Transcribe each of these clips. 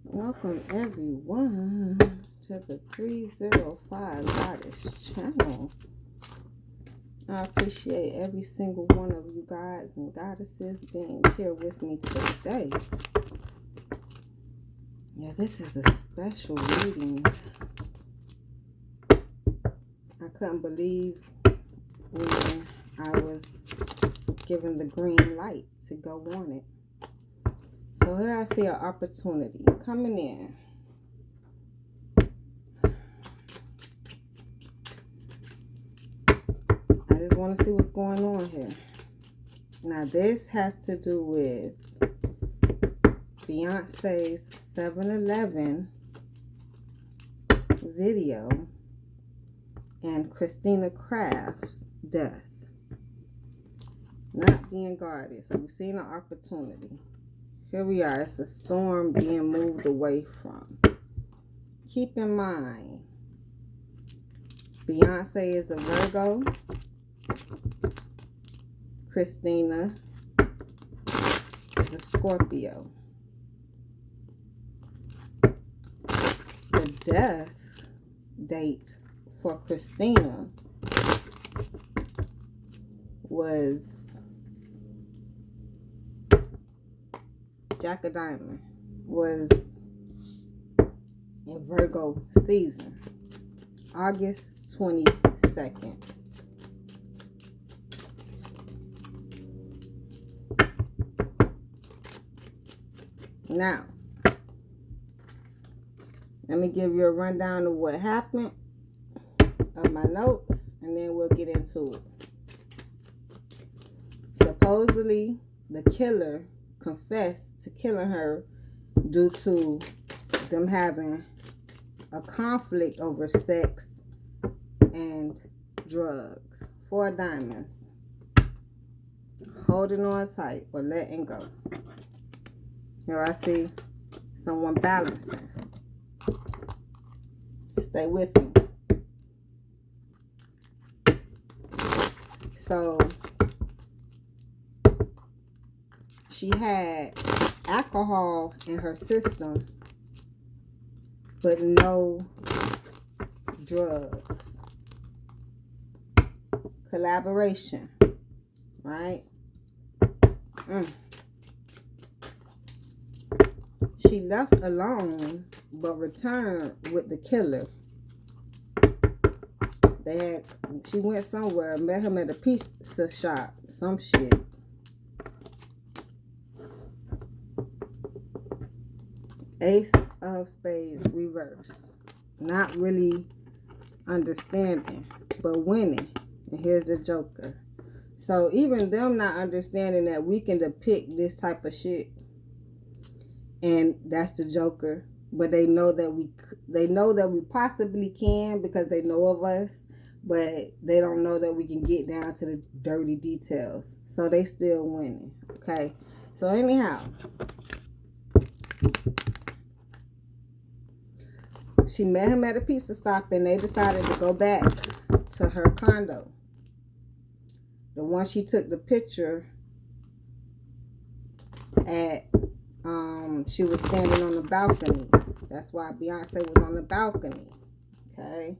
Welcome everyone to the 305 Goddess channel. I appreciate every single one of you guys and goddesses being here with me today. Yeah, this is a special reading. I couldn't believe when I was given the green light to go on it. So here I see an opportunity coming in. I just want to see what's going on here. Now this has to do with Beyonce's 7-Eleven video and Christina Kraft's death. Not being guarded. So we've seen an opportunity. Here we are. It's a storm being moved away from. Keep in mind, Beyonce is a Virgo. Christina is a Scorpio. The death date for Christina was Jack of Diamond, was in Virgo season, August 22nd. Now, let me give you a rundown of what happened, of my notes, and then we'll get into it. Supposedly, the killer confessed to killing her due to them having a conflict over sex and drugs. 4 diamonds. Holding on tight or letting go. Here I see someone balancing. Stay with me. So she had alcohol in her system, but no drugs. Collaboration, right? She left alone, but returned with the killer. She went somewhere, met him at a pizza shop, some shit. Ace of Spades reverse. Not really understanding, but winning. And here's the Joker. So even them not understanding that we can depict this type of shit, and that's the Joker. But they know that we possibly can because they know of us, but they don't know that we can get down to the dirty details. So they still winning. Okay. So anyhow, she met him at a pizza stop and they decided to go back to her condo. The one she took the picture at, she was standing on the balcony. That's why Beyonce was on the balcony. Okay.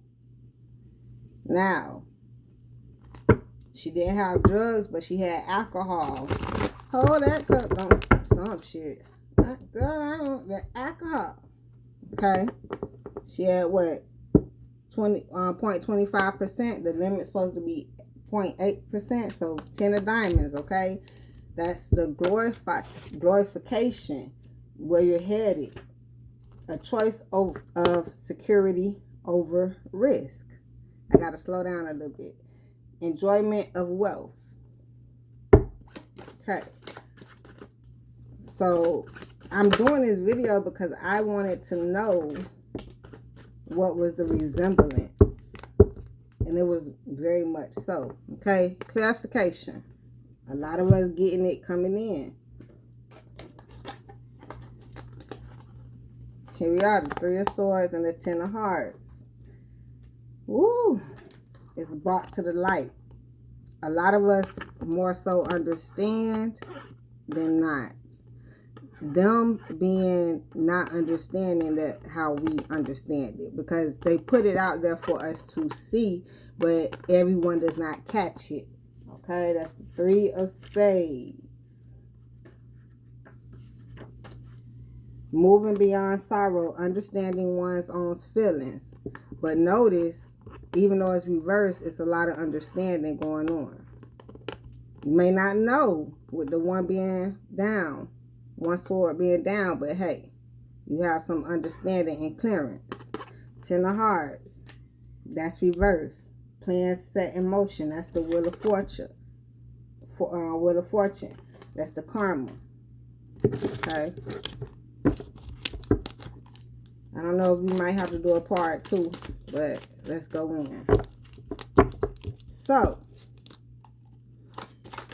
Now, she didn't have drugs, but she had alcohol. Hold that cup, don't some shit. Girl, I don't, the alcohol. Okay. She had what? 0.25%. The limit's supposed to be 0.8%. So 10 of diamonds, okay? That's the glorification where you're headed. A choice of security over risk. I gotta slow down a little bit. Enjoyment of wealth. Okay. So I'm doing this video because I wanted to know what was the resemblance, and it was very much so. Okay, clarification. A lot of us getting it coming in. Here we are, the 3 of Swords and the 10 of Hearts. Woo! It's brought to the light. A lot of us more so understand than not. them being not understanding that how we understand it, because they put it out there for us to see, but everyone does not catch it. Okay, that's the 3 of Spades. Moving beyond sorrow, understanding one's own feelings. But notice, even though it's reversed, it's a lot of understanding going on. You may not know with the one being down, one sword being down, but hey, you have some understanding and clearance. 10 of Hearts, that's reverse. Plans set in motion, that's the Wheel of Fortune. Wheel of Fortune, that's the karma. Okay. I don't know if we might have to do a part 2, but let's go in. So,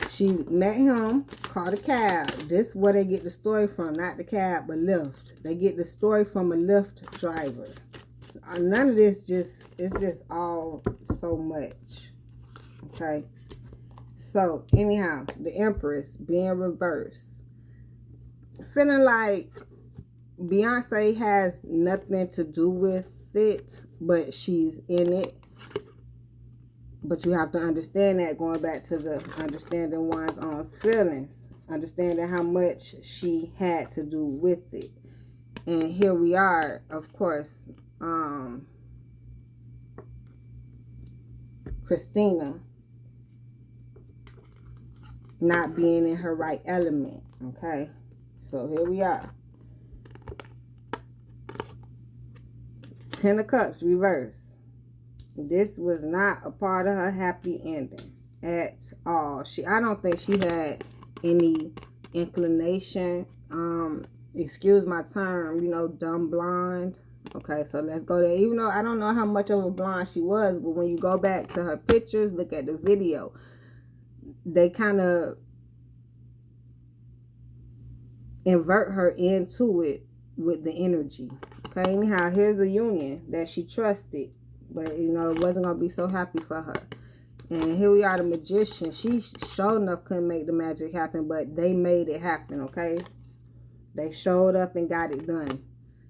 she met him, called a cab. This is where they get the story from, not the cab, but Lyft. They get the story from a Lyft driver. None of this it's just all so much. Okay. So, anyhow, the Empress being reversed. Feeling like Beyonce has nothing to do with it, but she's in it. But you have to understand that, going back to the understanding one's own feelings, understanding how much she had to do with it. And here we are, of course, Christina not being in her right element. Okay, so here we are. 10 of Cups reverse. This was not a part of her happy ending at all. I don't think she had any inclination, excuse my term, you know, dumb blonde. Okay, so let's go there. Even though I don't know how much of a blonde she was, but when you go back to her pictures, look at the video, they kind of invert her into it with the energy. Okay, anyhow, here's a union that she trusted, but you know, it wasn't gonna be so happy for her. And here we are, the Magician. She sure enough couldn't make the magic happen, but they made it happen. Okay, they showed up and got it done.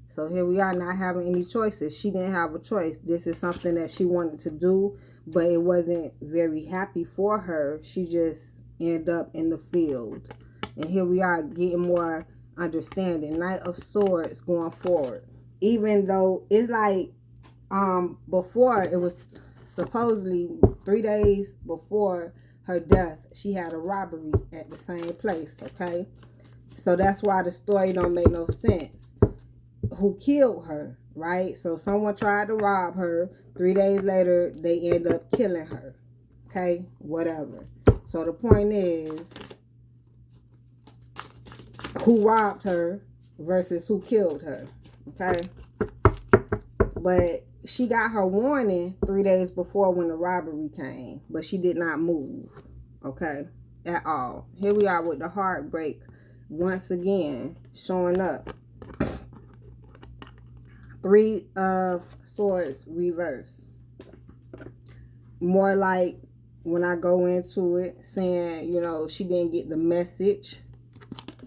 So here we are, not having any choices. She didn't have a choice. This is something that she wanted to do, but it wasn't very happy for her. She just ended up in the field. And here we are, getting more understanding. Knight of Swords going forward. Even though it's like, before, it was supposedly 3 days before her death, she had a robbery at the same place. Okay, so that's why the story don't make no sense. Who killed her, right? So someone tried to rob her. 3 days later, they end up killing her. Okay, whatever. So the point is, who robbed her versus who killed her. Okay, but she got her warning 3 days before when the robbery came, but she did not move. Okay, at all. Here we are with the heartbreak once again showing up. 3 of Swords reverse. More like when I go into it saying, you know, she didn't get the message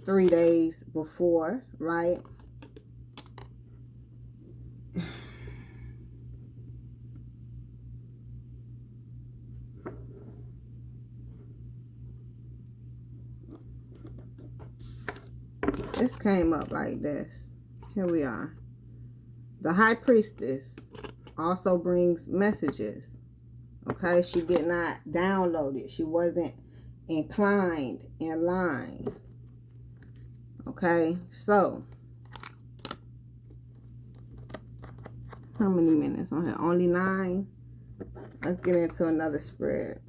3 days before, right? This came up like this. Here we are. The High Priestess also brings messages. Okay, she did not download it. She wasn't inclined in line. Okay, so how many minutes on here? Only 9. Let's get into another spread.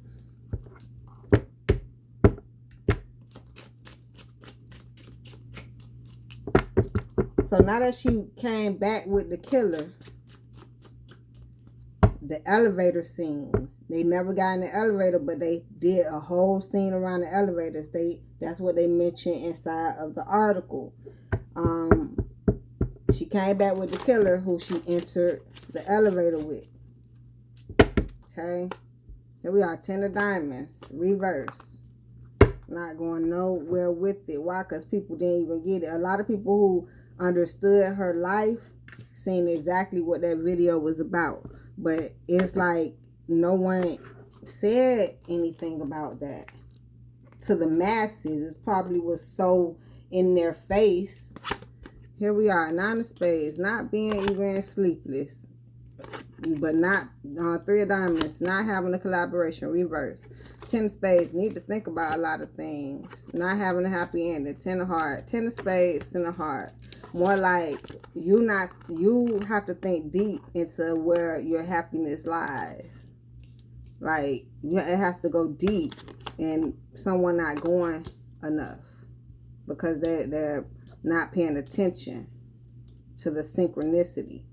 So now that she came back with the killer, the elevator scene, they never got in the elevator, but they did a whole scene around the elevators. That's what they mentioned inside of the article. She came back with the killer who she entered the elevator with. Okay, here we are, 10 of Diamonds, reverse. Not going nowhere with it. Why? Because people didn't even get it. A lot of people who understood her life seen exactly what that video was about. But it's like no one said anything about that to the masses. It probably was so in their face. Here we are, 9 of spades, not being even sleepless, but not 3 of diamonds, not having a collaboration, reverse. 10 of spades, need to think about a lot of things, not having a happy ending. 10 of hearts, 10 of spades, 10 of hearts. More like you have to think deep into where your happiness lies. Like, it has to go deep, and someone not going enough because they're not paying attention to the synchronicity.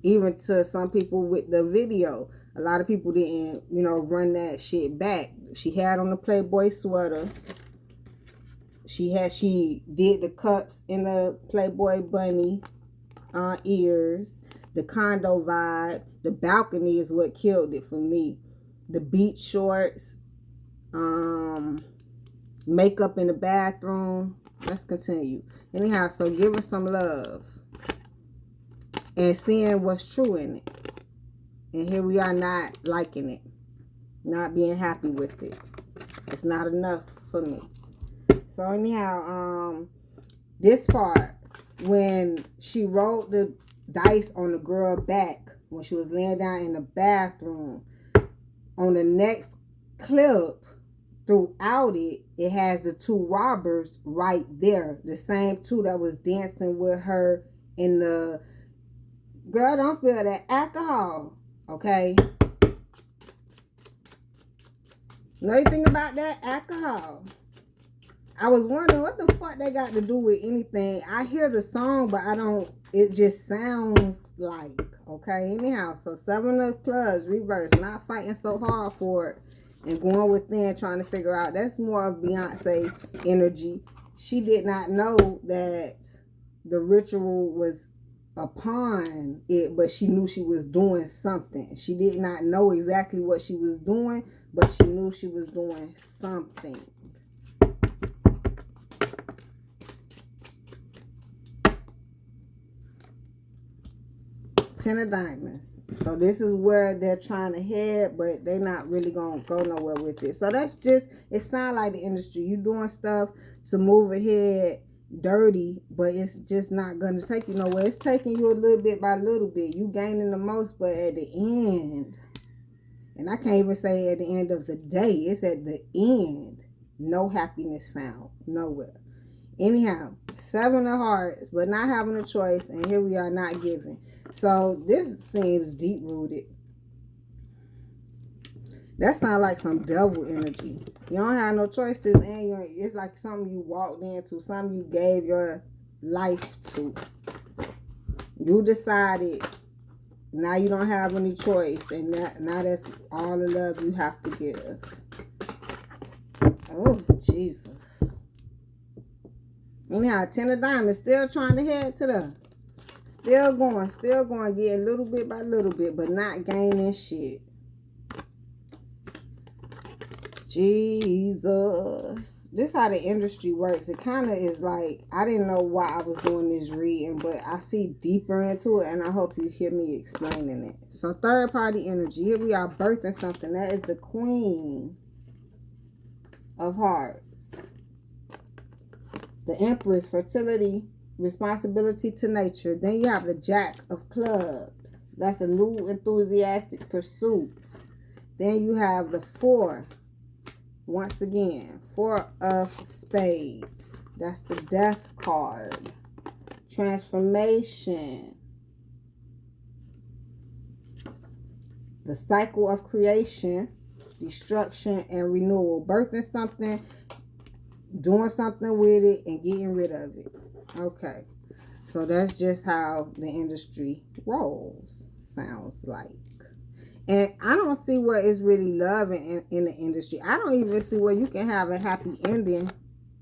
Even to some people with the video, a lot of people didn't, run that shit back. She had on the Playboy sweater. She did the cups in the Playboy bunny ears. The condo vibe. The balcony is what killed it for me. The beach shorts. Makeup in the bathroom. Let's continue. Anyhow, so give her some love. And seeing what's true in it. And here we are not liking it. Not being happy with it. It's not enough for me. So anyhow, this part, when she rolled the dice on the girl back, when she was laying down in the bathroom, on the next clip, throughout it, it has the 2 robbers right there. The same 2 that was dancing with her in the... Girl, don't spill that alcohol, okay? Know anything about that alcohol? I was wondering what the fuck they got to do with anything. I hear the song, but I don't... It just sounds like, okay? Anyhow, so 7 of clubs, reverse. Not fighting so hard for it. And going within, trying to figure out. That's more of Beyonce energy. She did not know that the ritual was upon it, but she knew she was doing something. She did not know exactly what she was doing, but she knew she was doing something. Ten of diamonds. So this is where they're trying to head, but they're not really going to go nowhere with it. So that's just, it sounds like the industry. You doing stuff to move ahead dirty, but it's just not going to take you nowhere. It's taking you a little bit by little bit. You gaining the most, but at the end, and I can't even say at the end of the day, it's at the end, no happiness found nowhere. Anyhow, 7 of hearts, but not having a choice, and here we are not giving. So this seems deep rooted. That sounds like some devil energy. You don't have no choices, and it's like something you walked into, something you gave your life to. You decided. Now you don't have any choice, and now that's all the love you have to give. Oh, Jesus. Anyhow, 10 of diamonds, still trying to head to the... Still going, getting little bit by little bit, but not gaining shit. Jesus. This how the industry works. It kind of is like, I didn't know why I was doing this reading, but I see deeper into it, and I hope you hear me explaining it. So third party energy. Here we are birthing something. That is the Queen of Hearts. The Empress, fertility, responsibility to nature. Then you have the Jack of Clubs. That's a new enthusiastic pursuit. Then you have the 4. Once again, 4 of Spades. That's the Death card. Transformation. The cycle of creation, destruction, and renewal. Birthing something, doing something with it, and getting rid of it. Okay. So that's just how the industry rolls. Sounds like. And I don't see what is really love in the industry. I don't even see where you can have a happy ending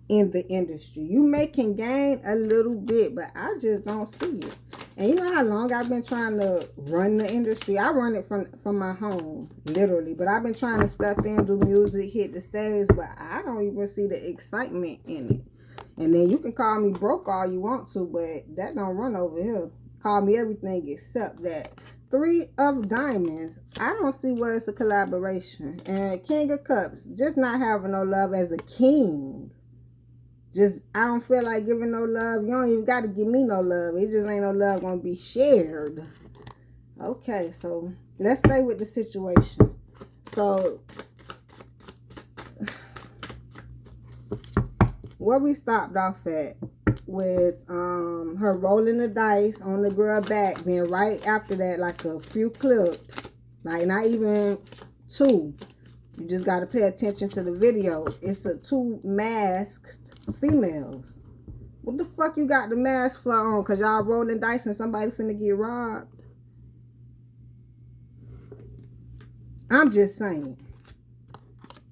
in the industry. You can gain a little bit, but I just don't see it. And you know how long I've been trying to run the industry? I run it from my home, literally. But I've been trying to step in, do music, hit the stage, but I don't even see the excitement in it. And then you can call me broke all you want to, but that don't run over here. Call me everything except that. 3 of Diamonds. I don't see where it's a collaboration. And King of Cups. Just not having no love as a king. Just, I don't feel like giving no love. You don't even got to give me no love. It just ain't no love going to be shared. Okay, so let's stay with the situation. So, where we stopped off at with her rolling the dice on the girl back, then right after that, like a few clips, like not even 2. You just got to pay attention to the video. It's 2 masked females. What the fuck you got the mask for on? Cause y'all rolling dice and somebody finna get robbed? I'm just saying.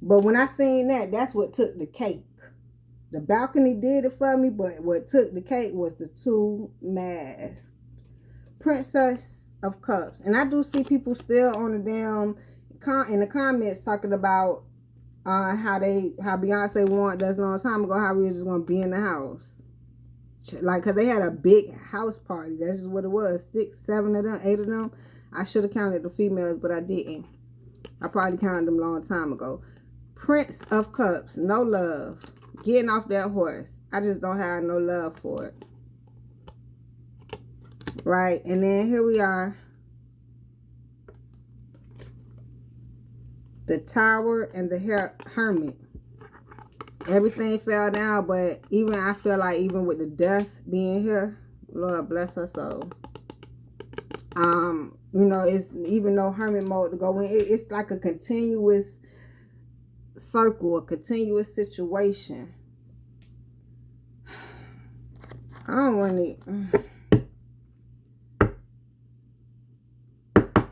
But when I seen that, that's what took the cake. The balcony did it for me, but what took the cake was the 2 masks. Princess of Cups. And I do see people still on the damn in the comments talking about how Beyonce warned us a long time ago how we were just gonna be in the house. Like, cause they had a big house party. That's just what it was. 6, 7 of them, 8 of them. I should have counted the females, but I didn't. I probably counted them a long time ago. Prince of Cups, no love. Getting off that horse. I just don't have no love for it. Right? And then here we are. The Tower and the Hermit. Everything fell down, but even I feel like even with the death being here, Lord bless her soul. You know, it's even no hermit mode to go in. It's like a continuous circle, a continuous situation. I don't really.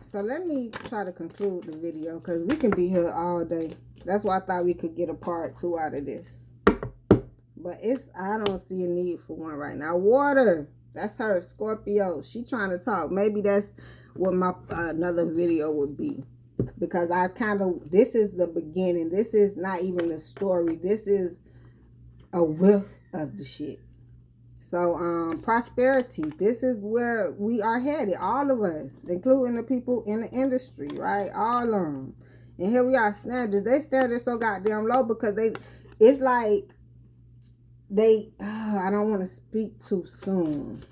So let me try to conclude the video because we can be here all day. That's why I thought we could get a part 2 out of this. But I don't see a need for one right now. Water. That's her, Scorpio. She trying to talk. Maybe that's what my another video would be. Because this is the beginning. This is not even the story. This is a whiff of the shit. So, prosperity. This is where we are headed. All of us, including the people in the industry, right? All of them. And here we are, standards. They standards so goddamn low because it's like, I don't want to speak too soon.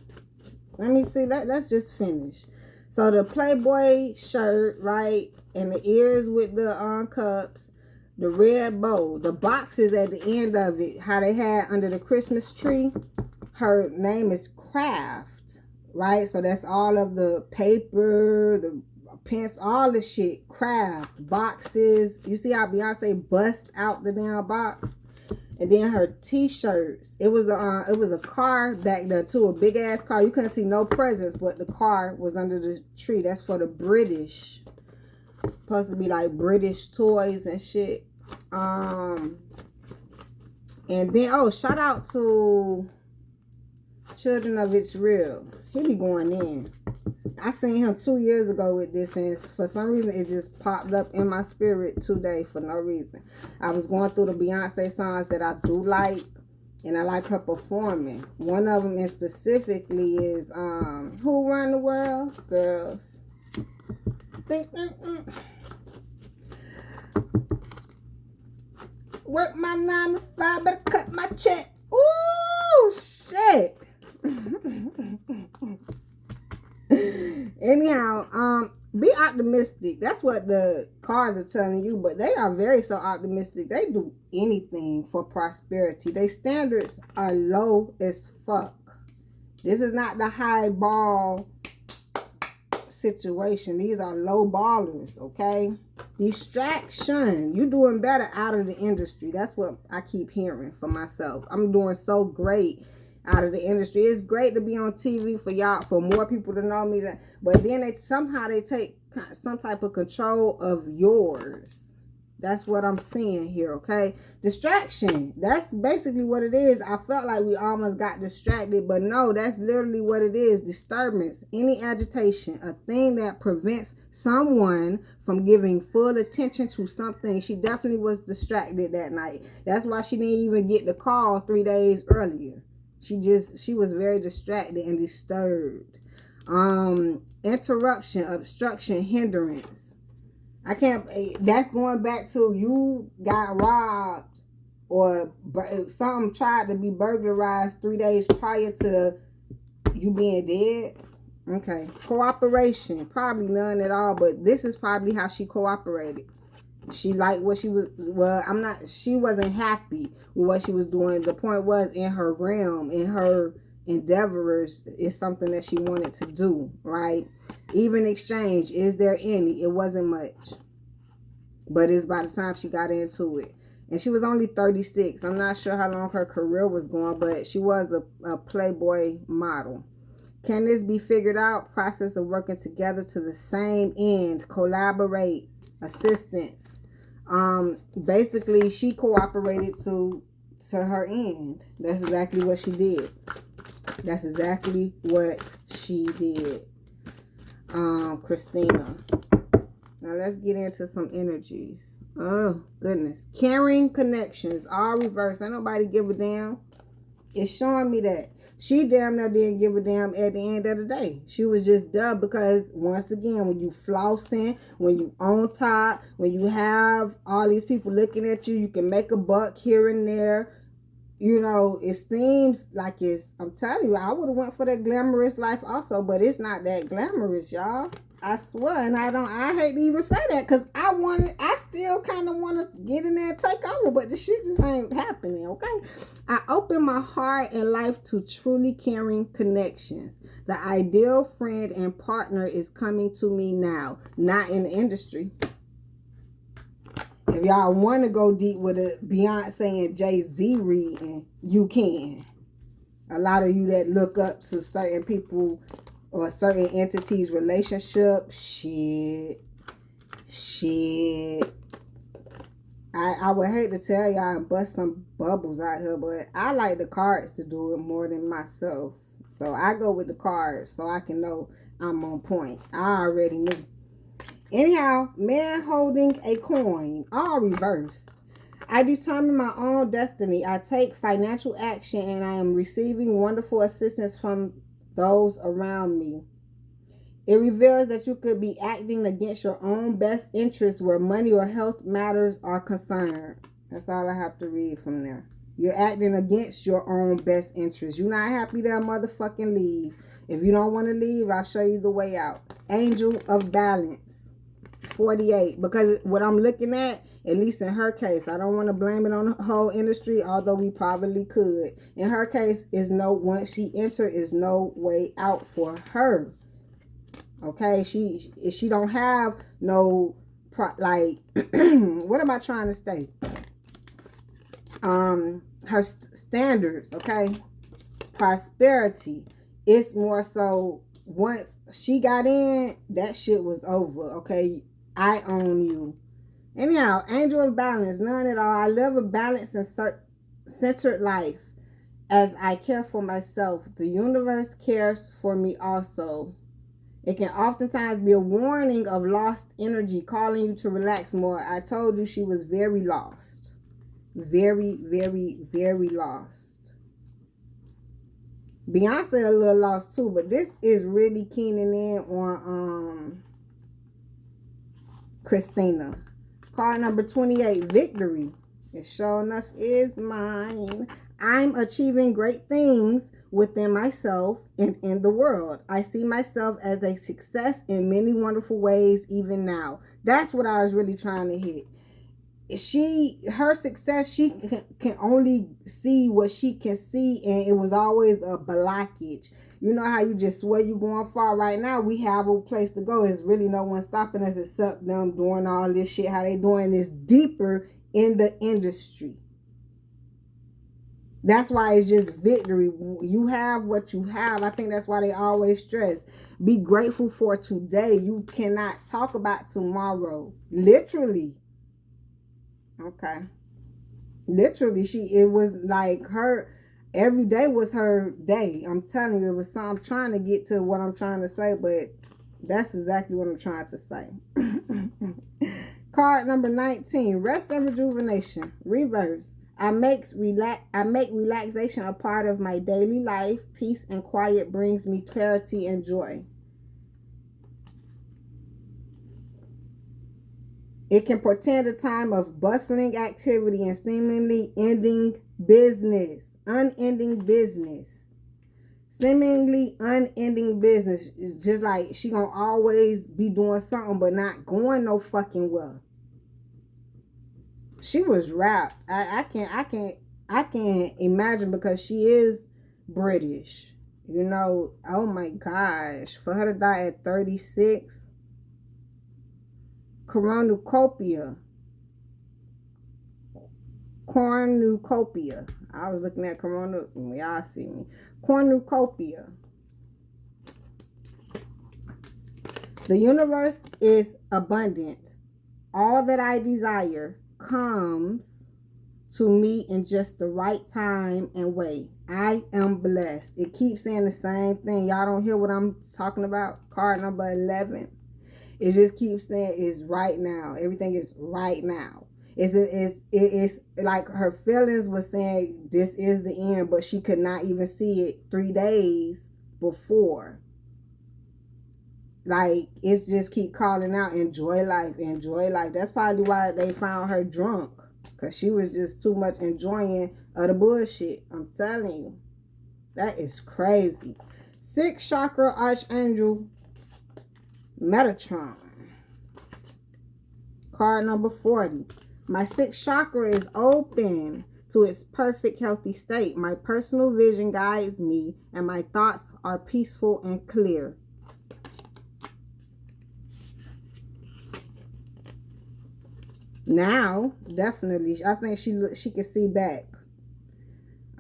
Let me see. Let's just finish. So, the Playboy shirt, right? And the ears with the cups. The red bow. The boxes at the end of it. How they had under the Christmas tree. Her name is Kraft, right? So that's all of the paper, the pens, all the shit. Kraft, boxes. You see how Beyonce bust out the damn box? And then her t-shirts. It was a car back there too, a big ass car. You couldn't see no presents, but the car was under the tree. That's for the British. Supposed to be like British toys and shit. And then shout out to Children of It's Real. He be going in. I seen him 2 years ago with this, and for some reason it just popped up in my spirit today for no reason. I was going through the Beyonce songs that I do like, and I like her performing. One of them specifically is Who Run the World? Girls. Work my 9 to 5, better cut my check. Ooh, shit. Anyhow, be optimistic. That's what the cards are telling you, but they are very so optimistic. They do anything for prosperity. Their standards are low as fuck. This is not the high ball situation. These are low ballers, okay? Distraction. You doing better out of the industry. That's what I keep hearing for myself. I'm doing so great out of the industry. It's great to be on TV for y'all, for more people to know me. But then they somehow take some type of control of yours. That's what I'm seeing here, okay? Distraction. That's basically what it is. I felt like we almost got distracted, but no, that's literally what it is. Disturbance, any agitation, a thing that prevents someone from giving full attention to something. She definitely was distracted that night. That's why she didn't even get the call 3 days earlier. She was very distracted and disturbed. Interruption, obstruction, hindrance. I can't, that's going back to you got robbed or something tried to be burglarized 3 days prior to you being dead. Okay. Cooperation, probably none at all, but this is probably how she cooperated. She liked what she was, she wasn't happy with what she was doing. The point was, in her realm, in her endeavors, is something that she wanted to do, right? Even exchange, is there any? It wasn't much, but it's by the time she got into it. And she was only 36. I'm not sure how long her career was going, but she was a Playboy model. Can this be figured out? Process of working together to the same end. Collaborate. Assistance. Basically, she cooperated to her end. That's exactly what she did. That's exactly what she did. Christina. Now let's get into some energies. Oh goodness. Caring connections, all reverse. Ain't nobody give a damn. It's showing me that she damn near didn't give a damn at the end of the day. She was just dumb because, once again, when you flossing, when you on top, when you have all these people looking at you, you can make a buck here and there. You know, it seems like it's, I'm telling you, I would have went for that glamorous life also, but it's not that glamorous, y'all. I swear, and I hate to even say that, because I still kind of want to get in there and take over, but the shit just ain't happening, okay? I open my heart and life to truly caring connections. The ideal friend and partner is coming to me now, not in the industry. If y'all want to go deep with a Beyonce and Jay-Z reading, you can. A lot of you that look up to certain people or certain entities' relationship, shit. I would hate to tell y'all and bust some bubbles out here, but I like the cards to do it more than myself. So I go with the cards so I can know I'm on point. I already knew. Anyhow, man holding a coin, all reversed. I determine my own destiny. I take financial action and I am receiving wonderful assistance from those around me. It reveals that you could be acting against your own best interests where money or health matters are concerned. That's all I have to read from there. You're acting against your own best interests. You're not happy to motherfucking leave. If you don't want to leave, I'll show you the way out. Angel of Balance. 48. Because what I'm looking at least in her case, I don't want to blame it on the whole industry, although we probably could. In her case, once she entered, is no way out for her. Okay, she don't have no what am I trying to say? Her standards, okay, prosperity. It's more so once she got in, that shit was over. Okay, I own you. Anyhow, angel of balance, none at all. I live a balanced and centered life. As I care for myself, the universe cares for me also. It can oftentimes be a warning of lost energy, calling you to relax more. I told you she was very lost. Very, very, very lost. Beyonce a little lost too, but this is really keening in on Christina. Card number 28, victory. It sure enough is mine. I'm achieving great things within myself and in the world. I see myself as a success in many wonderful ways even now. That's what I was really trying to hit. Her success, she can only see what she can see, and it was always a blockage. You know how you just swear you're going far. Right now, we have a place to go. There's really no one stopping us except them doing all this shit. How they doing this deeper in the industry. That's why it's just victory. You have what you have. I think that's why they always stress. Be grateful for today. You cannot talk about tomorrow. Literally. Okay. Literally, it was like her, every day was her day. I'm telling you, it was something. I'm trying to get to what I'm trying to say, but that's exactly what I'm trying to say. Card number 19, rest and rejuvenation. Reverse. I make relaxation a part of my daily life. Peace and quiet brings me clarity and joy. It can portend a time of bustling activity and seemingly ending business. Unending business. Seemingly unending business. It's just like she gonna always be doing something but not going no fucking well. She was wrapped. I can't imagine, because she is British. You know, oh my gosh. For her to die at 36. Cornucopia. I was looking at y'all see me. Cornucopia. The universe is abundant. All that I desire comes to me in just the right time and way. I am blessed. It keeps saying the same thing. Y'all don't hear what I'm talking about? Card number 11. It just keeps saying it's right now. Everything is right now. It's like her feelings was saying this is the end, but she could not even see it 3 days before. Like, it's just keep calling out, enjoy life, enjoy life. That's probably why they found her drunk, because she was just too much enjoying of the bullshit. I'm telling you. That is crazy. 6th chakra archangel Metatron. Card number 40. My 6th chakra is open to its perfect healthy state. My personal vision guides me and my thoughts are peaceful and clear. Now, definitely, I think she can see back.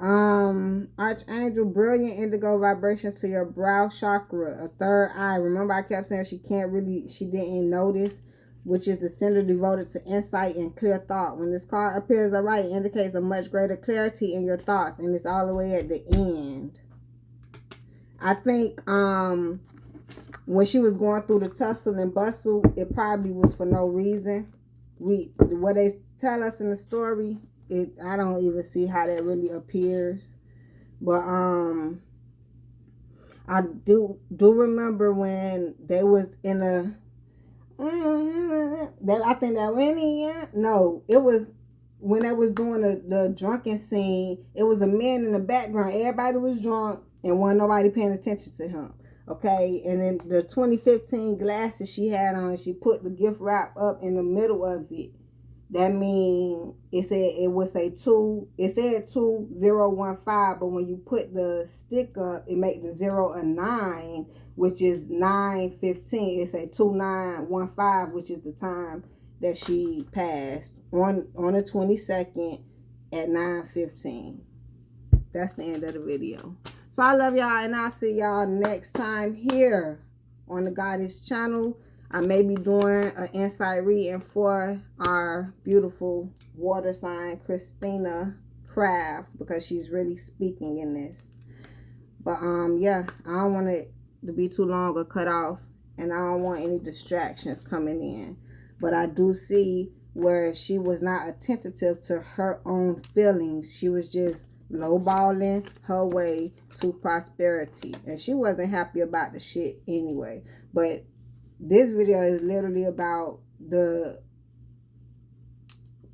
Archangel, brilliant indigo vibrations to your brow chakra, a 3rd eye. Remember, I kept saying she didn't notice, which is the center devoted to insight and clear thought. When this card appears right, it indicates a much greater clarity in your thoughts, and it's all the way at the end. I think when she was going through the tussle and bustle, it probably was for no reason. What they tell us in the story, I don't even see how that really appears. But I do remember when they was in a I think that it was when they was doing the drunken scene. It was a man in the background. Everybody was drunk and wasn't nobody paying attention to him. Okay, and then the 2015 glasses she had on, she put the gift wrap up in the middle of it. That means it said 2015, but when you put the stick up, it make the 0 a 9, which is 9:15. It said 2915, which is the time that she passed on the 22nd at 9:15. That's the end of the video. So I love y'all, and I'll see y'all next time here on the Goddess channel. I may be doing an insight reading for our beautiful water sign, Christina Kraft, because she's really speaking in this. But yeah, I don't want it to be too long or cut off, and I don't want any distractions coming in. But I do see where she was not attentive to her own feelings. She was just lowballing her way to prosperity, and she wasn't happy about the shit anyway. But this video is literally about the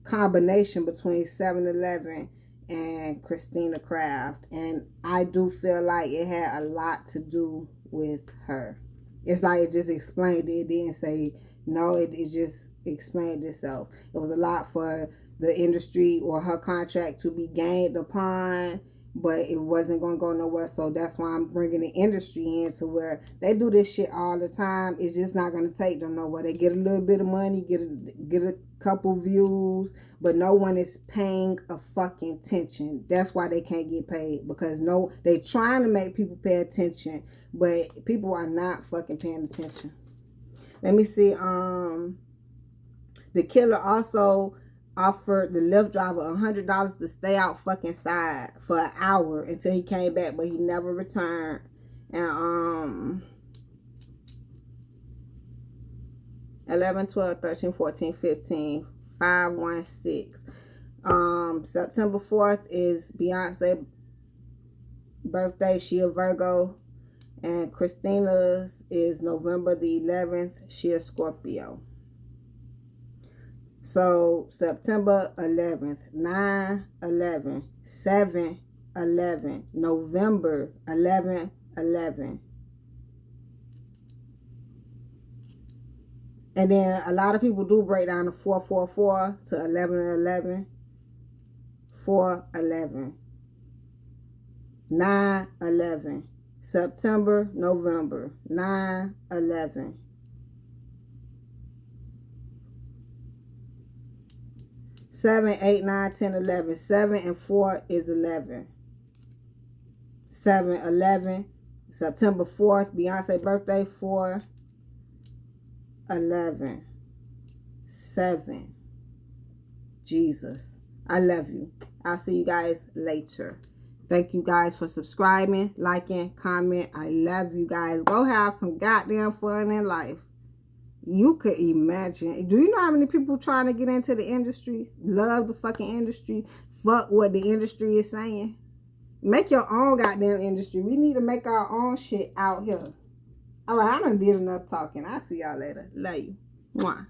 combination between 7-Eleven and Christina Kraft, and I do feel like it had a lot to do with her. It's like it just explained it. It didn't say no, it just explained itself. It was a lot for the industry or her contract to be gained upon, but it wasn't going to go nowhere. So that's why I'm bringing the industry in to where they do this shit all the time. It's just not going to take them nowhere. They get a little bit of money, get a couple views, but no one is paying a fucking attention. That's why they can't get paid, because they trying to make people pay attention, but people are not fucking paying attention. Let me see. The killer also offered the Lyft driver $100 to stay out fucking side for an hour until he came back, but he never returned. And 11, 12, 13, 14, 15, 516. September 4th is Beyonce's birthday. She a Virgo. And Christina's is November the 11th. She a Scorpio. So September 11th, 9/11, 7/11, November 11/11. And then a lot of people do break down the 444 to 11/11, 4/11, 9/11, September, November, 9/11. 7, 8, 9, 10, 11. 7 and 4 is 11. 7/11. September 4th, Beyonce birthday, 4/11. 7. Jesus. I love you. I'll see you guys later. Thank you guys for subscribing, liking, comment. I love you guys. Go have some goddamn fun in life. You could imagine. Do you know how many people trying to get into the industry? Love the fucking industry. Fuck what the industry is saying. Make your own goddamn industry. We need to make our own shit out here. Alright, I done did enough talking. I'll see y'all later. Love you. Mwah.